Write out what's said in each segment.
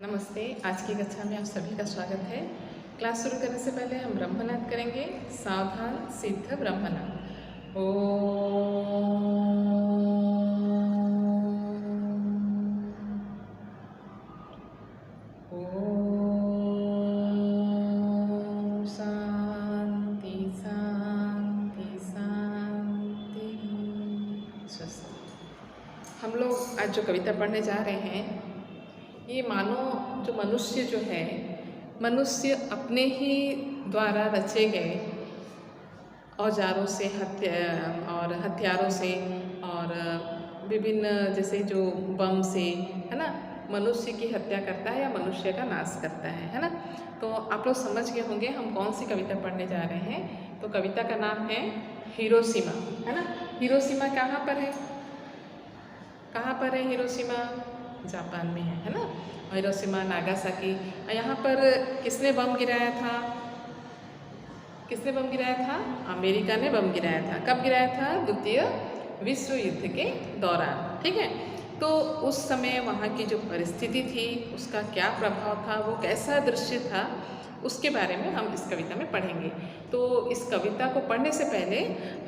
नमस्ते। आज की कक्षा में आप सभी का स्वागत है। क्लास शुरू करने से पहले हम ब्रह्मनाद करेंगे। सावधान सिद्ध ब्रह्मनाद। ओम शांति शांति शांति। स्वस्ति। हम लोग आज जो कविता पढ़ने जा रहे हैं, ये मानो जो मनुष्य जो है, मनुष्य अपने ही द्वारा रचे गए औजारों से हथियारों से और विभिन्न जैसे जो बम से, है ना, मनुष्य की हत्या करता है या मनुष्य का नाश करता है ना। तो आप लोग समझ गए होंगे हम कौन सी कविता पढ़ने जा रहे हैं। तो कविता का नाम है हिरोशिमा, है ना। हिरोशिमा कहाँ पर है? कहाँ पर है हिरोशिमा? जापान में है ना। Hiroshima, Nagasaki. यहाँ पर किसने बम गिराया था? किसने बम गिराया था? अमेरिका ने बम गिराया था। कब गिराया था? द्वितीय विश्व युद्ध के दौरान, ठीक है। तो उस समय वहाँ की जो परिस्थिति थी, उसका क्या प्रभाव था, वो कैसा दृश्य था, उसके बारे में हम इस कविता में पढ़ेंगे। तो इस कविता को पढ़ने से पहले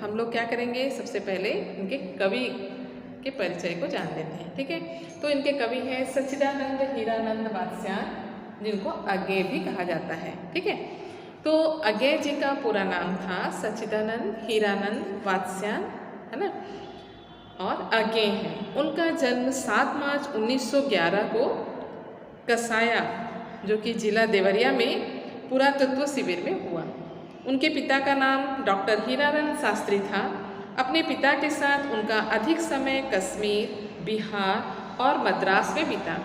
हम लोग क्या करेंगे? सबसे पहले इनके कवि के परिचय को जान लेते हैं, ठीक है। तो इनके कवि हैं सच्चिदानंद हीरानंद वात्स्यायन, जिनको अज्ञेय भी कहा जाता है, ठीक है। तो अज्ञेय जी का पूरा नाम था सच्चिदानंद हीरानंद वात्स्यायन, है ना, और अज्ञेय हैं। उनका जन्म 7 मार्च 1911 को कसाया, जो कि जिला देवरिया में पुरातत्व शिविर में हुआ। उनके पिता का नाम डॉक्टर हीरानंद शास्त्री था। अपने पिता के साथ उनका अधिक समय कश्मीर, बिहार और मद्रास में बीता।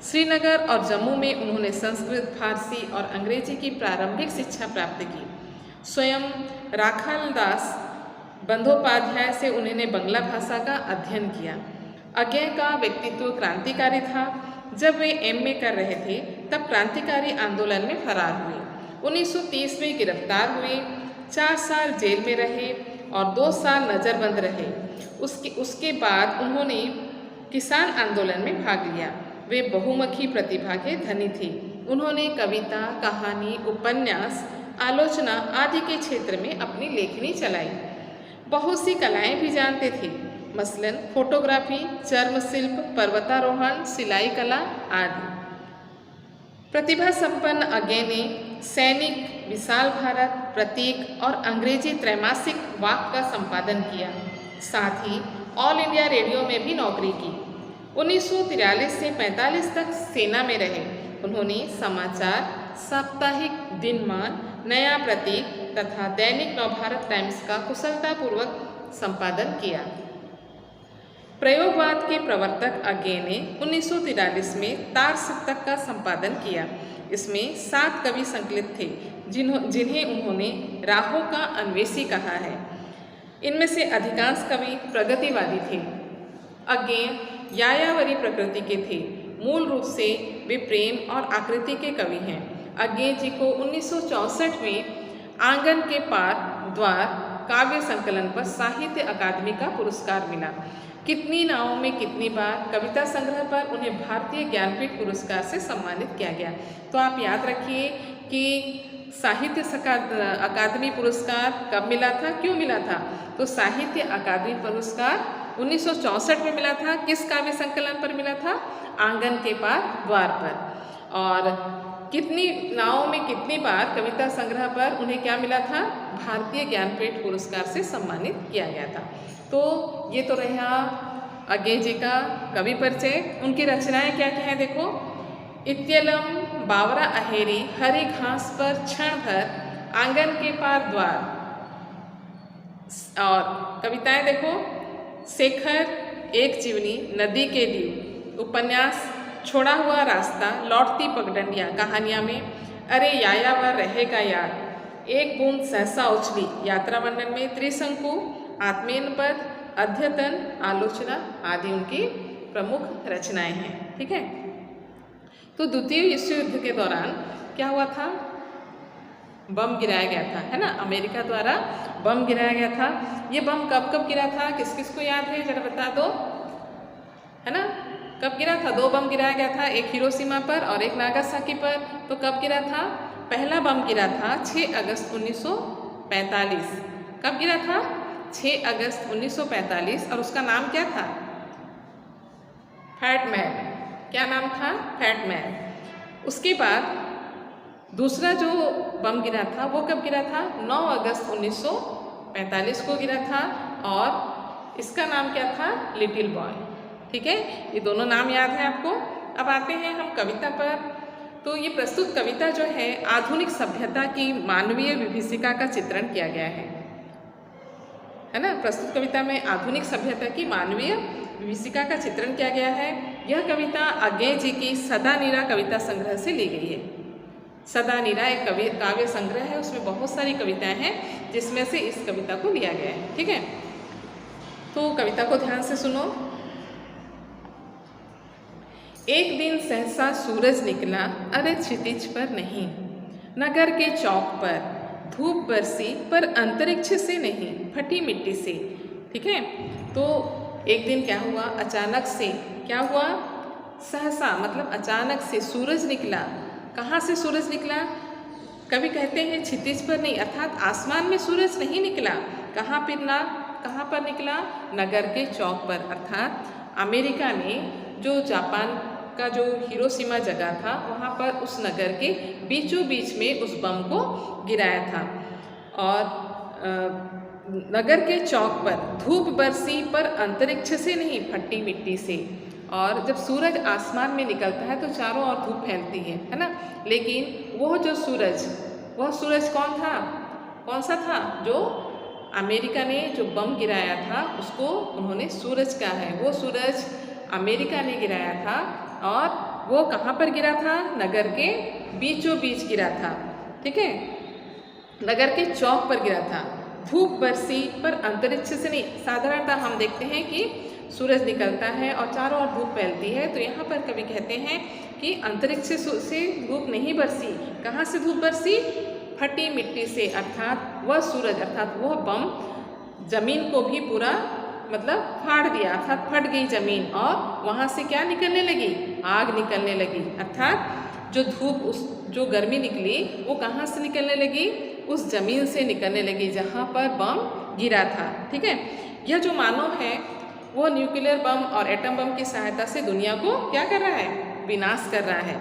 श्रीनगर और जम्मू में उन्होंने संस्कृत, फारसी और अंग्रेजी की प्रारंभिक शिक्षा प्राप्त की। स्वयं राखालदास बंदोपाध्याय से उन्होंने बंगला भाषा का अध्ययन किया। अज्ञेय का व्यक्तित्व क्रांतिकारी था। जब वे एमए कर रहे थे तब क्रांतिकारी आंदोलन में फरार हुए। 1930 में गिरफ्तार हुए, 4 साल जेल में रहे और 2 साल नज़रबंद रहे। उसके बाद उन्होंने किसान आंदोलन में भाग लिया। वे बहुमुखी प्रतिभा के धनी थे। उन्होंने कविता, कहानी, उपन्यास, आलोचना आदि के क्षेत्र में अपनी लेखनी चलाई। बहुत सी कलाएं भी जानते थे, मसलन फोटोग्राफी, चर्मशिल्प, पर्वतारोहण, सिलाई कला आदि। प्रतिभा संपन्न अज्ञेय ने सैनिक, विशाल भारत, प्रतीक और अंग्रेजी त्रैमासिक वाक का संपादन किया। साथ ही ऑल इंडिया रेडियो में भी नौकरी की। 1943 से 45 तक सेना में रहे। उन्होंने समाचार, साप्ताहिक दिनमान, नया प्रतीक तथा दैनिक नवभारत टाइम्स का कुशलतापूर्वक संपादन किया। प्रयोगवाद के प्रवर्तक अज्ञेय ने 1943 में तार सप्तक का संपादन किया। इसमें 7 कवि संकलित थे, जिन्हें उन्होंने राहों का अन्वेषी कहा है। इनमें से अधिकांश कवि प्रगतिवादी थे। अज्ञेय यायावरी प्रकृति के थे। मूल रूप से वे प्रेम और आकृति के कवि हैं। अज्ञेय जी को 1964 में आंगन के पार द्वार काव्य संकलन पर साहित्य अकादमी का पुरस्कार मिला। कितनी नावों में कितनी बार कविता संग्रह पर उन्हें भारतीय ज्ञानपीठ पुरस्कार से सम्मानित किया गया। तो आप याद रखिए कि साहित्य अकादमी पुरस्कार कब मिला था, क्यों मिला था? तो साहित्य अकादमी पुरस्कार 1964 में मिला था। किस काव्य संकलन पर मिला था? आंगन के पार द्वार पर। और कितनी नावों में कितनी बार कविता संग्रह पर उन्हें क्या मिला था? भारतीय ज्ञानपीठ पुरस्कार से सम्मानित किया गया था। तो ये तो रहा अज्ञेय जी का कवि परिचय। उनकी रचनाएं क्या क्या हैं देखो। इत्यलम बावरा अहेरी, हरी घास पर क्षण भर, आंगन के पार द्वार। और कविताएं देखो, शेखर, एक जीवनी, नदी के द्वीप, उपन्यास छोड़ा हुआ रास्ता, लौटती पगडंडियाँ, कहानियाँ में अरे यायावर रहेगा यार, एक बूंद सहसा उछली, यात्रा वर्णन में त्रिशंकु, आत्मीयन पद, अध्यतन, आलोचना आदि उनकी प्रमुख रचनाएं हैं, ठीक है। तो द्वितीय विश्व युद्ध के दौरान क्या हुआ था? बम गिराया गया था, है ना, अमेरिका द्वारा बम गिराया गया था। ये बम कब कब गिरा था? किस किस को याद है? जरा बता दो, है ना। कब गिरा था? 2 बम गिराया गया था, एक हिरोशिमा पर और एक नागासाकी पर। तो कब गिरा था? पहला बम गिरा था 6 अगस्त 1945। कब गिरा था? 6 अगस्त 1945 और उसका नाम क्या था? Fat man. क्या नाम था? Fat man. उसके बाद दूसरा जो बम गिरा था वो कब गिरा था? 9 अगस्त 1945 को गिरा था और इसका नाम क्या था? Little boy. ठीक है, ये दोनों नाम याद है आपको। अब आते हैं हम कविता पर। तो ये प्रस्तुत कविता जो है आधुनिक सभ्यता की मानवीय विभीषिका का चित्रण किया गया है ना। प्रस्तुत कविता में आधुनिक सभ्यता की मानवीय विभीषिका का चित्रण किया गया है। यह कविता अज्ञेय जी की सदा नीरा कविता संग्रह से ली गई है। सदा नीरा एक काव्य संग्रह है, उसमें बहुत सारी कविताएं हैं जिसमें से इस कविता को लिया गया है। ठीक है, तो कविता को ध्यान से सुनो। एक दिन सहसा सूरज निकला, अरे क्षितिज पर नहीं, नगर के चौक पर धूप बरसी पर अंतरिक्ष से नहीं, फटी मिट्टी से। ठीक है, तो एक दिन क्या हुआ? अचानक से क्या हुआ? सहसा मतलब अचानक से सूरज निकला। कहाँ से सूरज निकला? कभी कहते हैं क्षितिज पर नहीं, अर्थात आसमान में सूरज नहीं निकला। कहाँ पर निकला? नगर के चौक पर, अर्थात अमेरिका ने जो जापान का जो हिरोशिमा जगह था वहाँ पर उस नगर के बीचों बीच में उस बम को गिराया था। और नगर के चौक पर धूप बरसी पर अंतरिक्ष से नहीं, फटी मिट्टी से। और जब सूरज आसमान में निकलता है तो चारों ओर धूप फैलती है ना। लेकिन वह सूरज कौन सा था? जो अमेरिका ने जो बम गिराया था उसको उन्होंने सूरज कहा है। वो सूरज अमेरिका ने गिराया था और वो कहाँ पर गिरा था? नगर के बीचों बीच गिरा था। ठीक है, नगर के चौक पर गिरा था। धूप बरसी पर अंतरिक्ष से नहीं। साधारणतः हम देखते हैं कि सूरज निकलता है और चारों ओर धूप फैलती है, तो यहाँ पर कभी कहते हैं कि अंतरिक्ष से धूप नहीं बरसी। कहाँ से धूप बरसी? फटी मिट्टी से, अर्थात वह सूरज अर्थात वह बम जमीन को भी पूरा मतलब फाड़ दिया, अर्थात फट गई जमीन और वहाँ से क्या निकलने लगी? आग निकलने लगी। अर्थात जो धूप जो गर्मी निकली वो कहाँ से निकलने लगी? उस जमीन से निकलने लगी जहाँ पर बम गिरा था। ठीक है, यह जो मानव है वो न्यूक्लियर बम और एटम बम की सहायता से दुनिया को क्या कर रहा है? विनाश कर रहा है।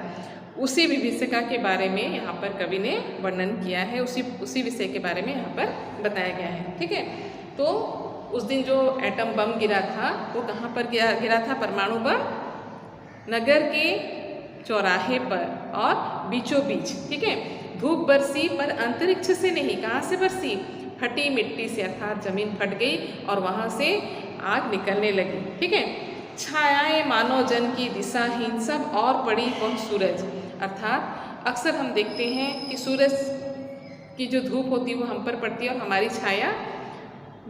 उसी विभीषिका के बारे में यहाँ पर कवि ने वर्णन किया है, उसी विषय के बारे में यहाँ पर बताया गया है। ठीक है, तो उस दिन जो एटम बम गिरा था वो कहाँ पर गिरा था? परमाणु बम नगर के चौराहे पर और बीचों बीच। ठीक है, धूप बरसी पर अंतरिक्ष से नहीं। कहाँ से बरसी? फटी मिट्टी से, अर्थात जमीन फट गई और वहाँ से आग निकलने लगी। ठीक है, छायाएं मानव जन की दिशाहीन सब और पड़ी वह सूरज। अर्थात अक्सर हम देखते हैं कि सूरज की जो धूप होती है वो हम पर पड़ती है और हमारी छाया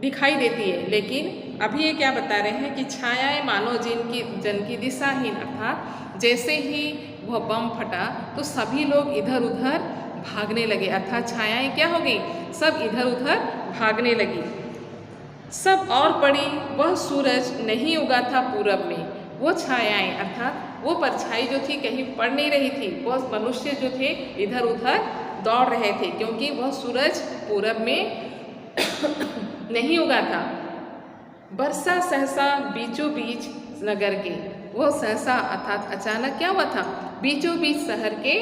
दिखाई देती है। लेकिन अभी ये क्या बता रहे हैं कि छायाएं मानव जन की दिशाहीन, अर्थात जैसे ही वह बम फटा तो सभी लोग इधर उधर भागने लगे। अर्थात छायाएं क्या हो गई? सब इधर उधर भागने लगी। सब और पड़ी वह सूरज नहीं उगा था पूरब में। वो छायाएं अर्थात वो परछाई जो थी कहीं पड़ नहीं रही थी। वह मनुष्य जो थे इधर उधर दौड़ रहे थे क्योंकि वह सूरज पूरब में नहीं उगा था। बरसा सहसा बीचों बीच नगर के। वो सहसा अर्थात अचानक क्या हुआ था? बीचों बीच शहर के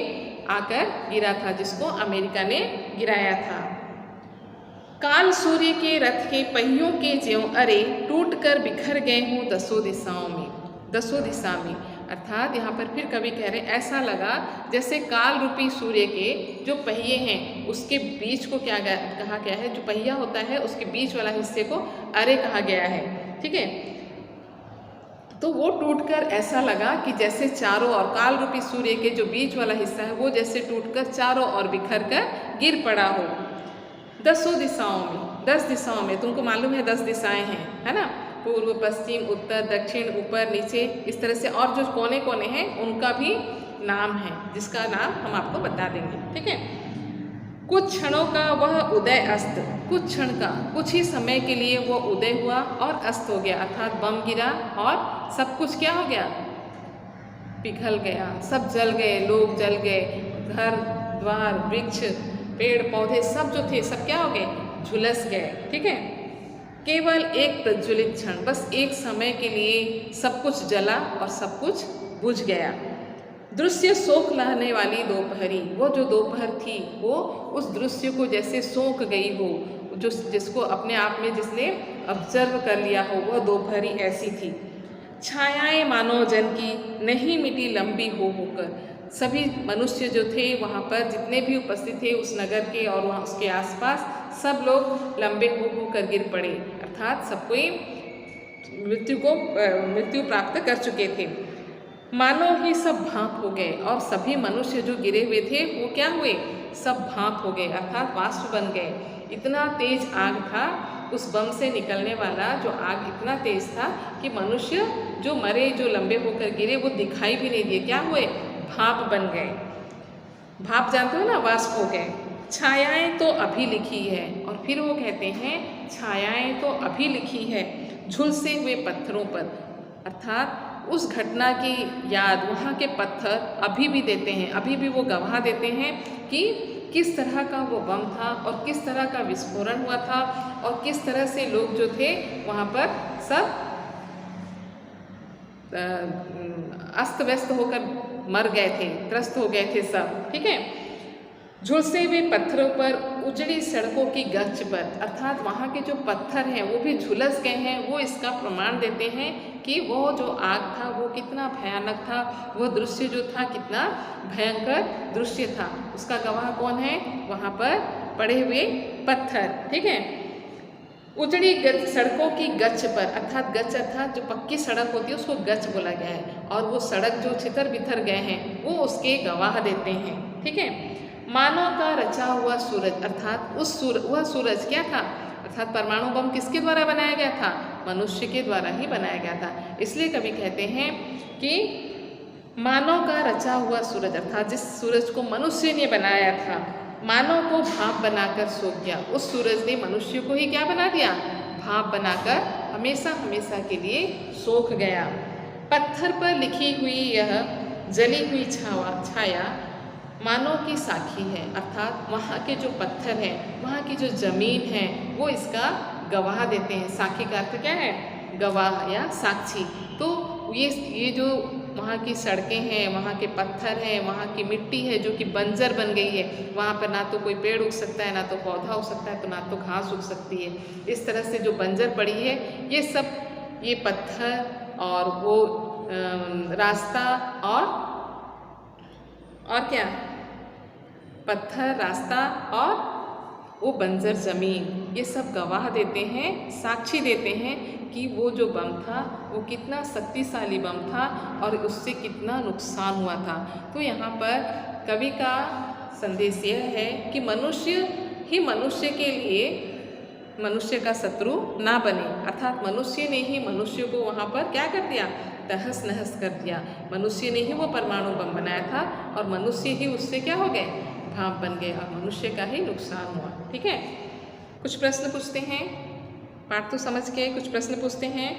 आकर गिरा था, जिसको अमेरिका ने गिराया था। काल सूर्य के रथ के पहियों के ज्यों अरे टूट कर बिखर गए हों दसों दिशा में। अर्थात यहाँ पर फिर कवि कह रहे ऐसा लगा जैसे काल रूपी सूर्य के जो पहिए हैं उसके बीच को क्या कहा गया है? जो पहिया होता है उसके बीच वाला हिस्से को अरे कहा गया है। ठीक है, तो वो टूटकर ऐसा लगा कि जैसे चारों ओर काल रूपी सूर्य के जो बीच वाला हिस्सा है वो जैसे टूटकर चारों ओर बिखर कर गिर पड़ा हो। 10 दिशाओं में तुमको मालूम है 10 दिशाएं हैं, है ना? पूर्व पश्चिम उत्तर दक्षिण ऊपर नीचे इस तरह से, और जो कोने कोने हैं उनका भी नाम है जिसका नाम हम आपको बता देंगे। ठीक है, कुछ क्षणों का वह उदय अस्त, कुछ क्षण का कुछ ही समय के लिए वो उदय हुआ और अस्त हो गया। अर्थात बम गिरा और सब कुछ क्या हो गया? पिघल गया, सब जल गए, लोग जल गए, घर द्वार वृक्ष पेड़ पौधे सब जो थे सब क्या हो गए, झुलस गए। ठीक है, केवल एक प्रज्वलित क्षण, बस एक समय के लिए सब कुछ जला और सब कुछ बुझ गया। दृश्य सोख लाने वाली दोपहरी, वो जो दोपहर थी वो उस दृश्य को जैसे सोख गई हो, जो जिसको अपने आप में जिसने ऑब्जर्व कर लिया हो, वह दोपहरी ऐसी थी। छायाएं मानव जन की नहीं मिटी लंबी हो होकर, सभी मनुष्य जो थे वहाँ पर जितने भी उपस्थित थे उस नगर के और वहाँ उसके आसपास सब लोग लंबे हो कर गिर पड़े, अर्थात सब कोई मृत्यु प्राप्त कर चुके थे। मानो ही सब भाप हो गए और सभी मनुष्य जो गिरे हुए थे वो क्या हुए, सब भाप हो गए, अर्थात वाष्प बन गए। इतना तेज आग था, उस बम से निकलने वाला जो आग इतना तेज था कि मनुष्य जो मरे, जो लंबे होकर गिरे, वो दिखाई भी नहीं दिए, क्या हुए, भाप बन गए। भाप जानते हो ना, वाष्प हो गए। छायाएं तो अभी लिखी है, और फिर वो कहते हैं छायाएं तो अभी लिखी है झुलसे हुए पत्थरों पर, अर्थात उस घटना की याद वहाँ के पत्थर अभी भी देते हैं, अभी भी वो गवाह देते हैं कि किस तरह का वो बम था और किस तरह का विस्फोरण हुआ था और किस तरह से लोग जो थे वहाँ पर सब अस्त व्यस्त होकर मर गए थे, त्रस्त हो गए थे सब। ठीक है, झुलसे हुए पत्थरों पर, उजड़ी सड़कों की गच पर, अर्थात वहाँ के जो पत्थर हैं वो भी झुलस गए हैं, वो इसका प्रमाण देते हैं कि वो जो आग था वो कितना भयानक था, वो दृश्य जो था कितना भयंकर दृश्य था। उसका गवाह कौन है, वहाँ पर पड़े हुए पत्थर। ठीक है, उजड़ी सड़कों की गच पर, अर्थात गच अर्थात जो पक्की सड़क होती है उसको गच बोला गया है, और वो सड़क जो छितर बिथर गए हैं वो उसके गवाह देते हैं। ठीक है, मानव का रचा हुआ सूरज, अर्थात वह सूरज क्या था, अर्थात परमाणु बम किसके द्वारा बनाया गया था, मनुष्य के द्वारा ही बनाया गया था। इसलिए कवि कहते हैं कि मानव का रचा हुआ सूरज, अर्थात जिस सूरज को मनुष्य ने बनाया था, मानव को भाप बनाकर सोख गया। उस सूरज ने मनुष्य को ही क्या बना दिया, भाप बनाकर हमेशा हमेशा के लिए सोख गया। पत्थर पर लिखी हुई यह जली हुई छाया मानव की साखी है, अर्थात वहाँ के जो पत्थर हैं, वहाँ की जो ज़मीन है वो इसका गवाह देते हैं। साखी का अर्थ क्या है, गवाह या साक्षी। तो ये जो वहाँ की सड़कें हैं, वहाँ के पत्थर हैं, वहाँ की मिट्टी है जो कि बंजर बन गई है, वहाँ पर ना तो कोई पेड़ उग सकता है, ना तो पौधा उग सकता है, तो ना तो घास उग सकती है। इस तरह से जो बंजर पड़ी है, ये सब ये पत्थर और वो रास्ता और क्या, पत्थर, रास्ता और वो बंजर ज़मीन, ये सब गवाह देते हैं, साक्षी देते हैं कि वो जो बम था वो कितना शक्तिशाली बम था और उससे कितना नुकसान हुआ था। तो यहाँ पर कवि का संदेश यह है कि मनुष्य ही मनुष्य के लिए मनुष्य का शत्रु ना बने, अर्थात मनुष्य ने ही मनुष्य को वहाँ पर क्या कर दिया, तहस नहस कर दिया। मनुष्य ने ही वो परमाणु बम बनाया था और मनुष्य ही उससे क्या हो गए, भाप बन गए, और मनुष्य का ही नुकसान हुआ। ठीक है, कुछ प्रश्न पूछते हैं, पाठ तो समझ के कुछ प्रश्न पूछते हैं।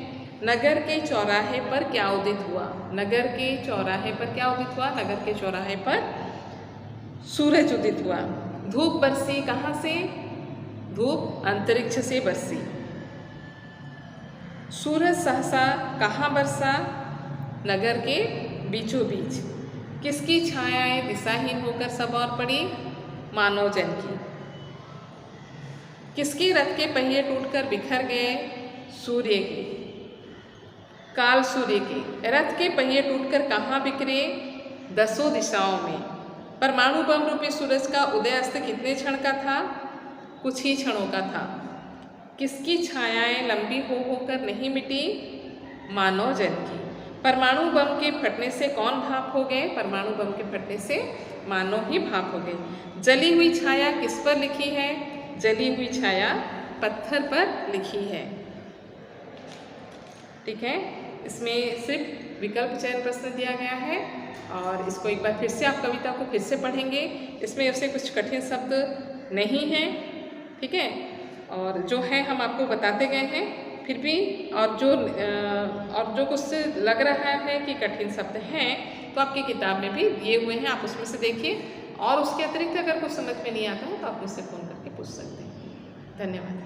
नगर के चौराहे पर क्या उदित हुआ, नगर के चौराहे पर क्या उदित हुआ, नगर के चौराहे पर सूरज उदित हुआ। धूप बरसी कहाँ से, धूप अंतरिक्ष से बरसी। सूरज सहसा कहाँ बरसा, नगर के बीचों बीच। किसकी छायाएं दिशाहीन होकर सब और पड़ी, मानव जन की। किसके रथ के पहिए टूटकर बिखर गए, सूर्य के, काल सूर्य के। रथ के पहिए टूटकर कहाँ बिखरे, दसों दिशाओं में। परमाणु बम रूपी सूरज का उदय अस्त कितने क्षण का था, कुछ ही क्षणों का था। किसकी छायाएं लंबी हो होकर नहीं मिटी, मानव जन की। परमाणु बम के फटने से कौन भाप हो गए, परमाणु बम के फटने से मानव ही भाप हो गए। जली हुई छाया किस पर लिखी है, जली हुई छाया पत्थर पर लिखी है। ठीक है, इसमें सिर्फ विकल्प चयन प्रश्न दिया गया है और इसको एक बार फिर से आप कविता को फिर से पढ़ेंगे। इसमें ऐसे कुछ कठिन शब्द नहीं हैं। ठीक है, और जो है हम आपको बताते गए हैं, फिर भी और जो कुछ लग रहा है कि कठिन शब्द हैं तो आपकी किताब में भी दिए हुए हैं, आप उसमें से देखिए। और उसके अतिरिक्त अगर कुछ समझ में नहीं आता है तो आप मुझसे फ़ोन करके पूछ सकते हैं। धन्यवाद।